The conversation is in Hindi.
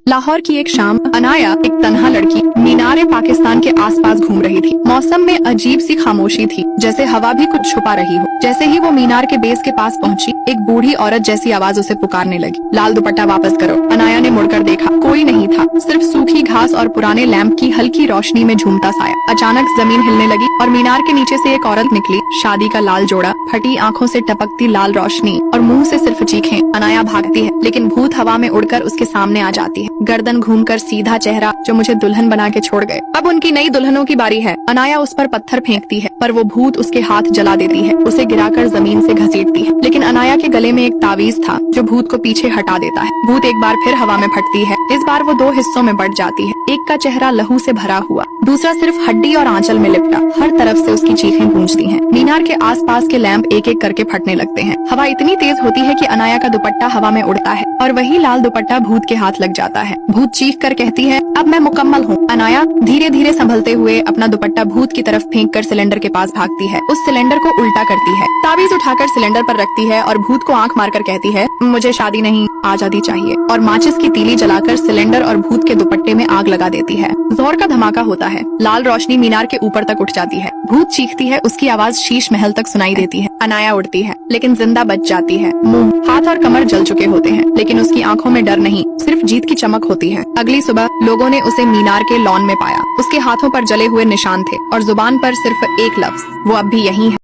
लाहौर की एक शाम अनाया, एक तन्हा लड़की, मीनार पाकिस्तान के आसपास घूम रही थी। मौसम में अजीब सी खामोशी थी, जैसे हवा भी कुछ छुपा रही हो। जैसे ही वो मीनार के बेस के पास पहुंची, एक बूढ़ी औरत जैसी आवाज उसे पुकारने लगी, लाल दुपट्टा वापस करो। अनाया ने मुड़कर देखा, कोई नहीं था, सिर्फ सूखी घास और पुराने लैंप की हल्की रोशनी में झूमता साया। अचानक जमीन हिलने लगी और मीनार के नीचे से एक औरत निकली, शादी का लाल जोड़ा, फटी आंखों से टपकती लाल रोशनी और मुंह से सिर्फ चीखें। अनाया भागती है, लेकिन भूत हवा में उड़कर उसके सामने आ जाती है, गर्दन घूमकर, सीधा चेहरा, जो मुझे दुल्हन बना के छोड़ गए। अब उनकी नई दुल्हनों की बारी है। अनाया उस पर पत्थर फेंकती है, पर वो भूत उसके हाथ जला देती है, उसे गिराकर जमीन से घसीटती है। लेकिन अनाया के गले में एक तावीज था, जो भूत को पीछे हटा देता है। भूत एक बार फिर हवा में फटती है। इस बार वो दो हिस्सों में बंट जाती है, एक का चेहरा लहू से भरा हुआ, दूसरा सिर्फ हड्डी और आंचल में लिपटा। हर तरफ से उसकी चीखें गूंजती हैं। मीनार के आसपास के लैंप एक एक करके फटने लगते हैं। हवा इतनी तेज होती है कि अनाया का दुपट्टा हवा में उड़ता है और वही लाल दुपट्टा भूत के हाथ लग जाता है। भूत चीख कर कहती है, अब मैं मुकम्मल हूँ। अनाया धीरे धीरे संभलते हुए अपना दुपट्टा भूत की तरफ फेंककर सिलेंडर के पास भागती है। उस सिलेंडर को उल्टा करती है, ताबीज उठाकर सिलेंडर पर रखती है और भूत को आंख मारकर कहती है, मुझे शादी नहीं, आजादी चाहिए। और माचिस की तीली जलाकर सिलेंडर और भूत के दुपट्टे में आग लगा देती है। जोर का धमाका होता है, लाल रोशनी मीनार के ऊपर तक उठ जाती है। भूत चीखती है, उसकी आवाज शीश महल तक सुनाई देती है। अनाया उड़ती है, लेकिन जिंदा बच जाती है। मुंह, हाथ और कमर जल चुके होते हैं, लेकिन उसकी आंखों में डर नहीं, सिर्फ जीत की चमक होती है। अगली सुबह लोगों ने उसे मीनार के लॉन में पाया। उसके हाथों पर जले हुए निशान थे और जुबान पर सिर्फ एक लफ्ज, वो अब भी यहीं है।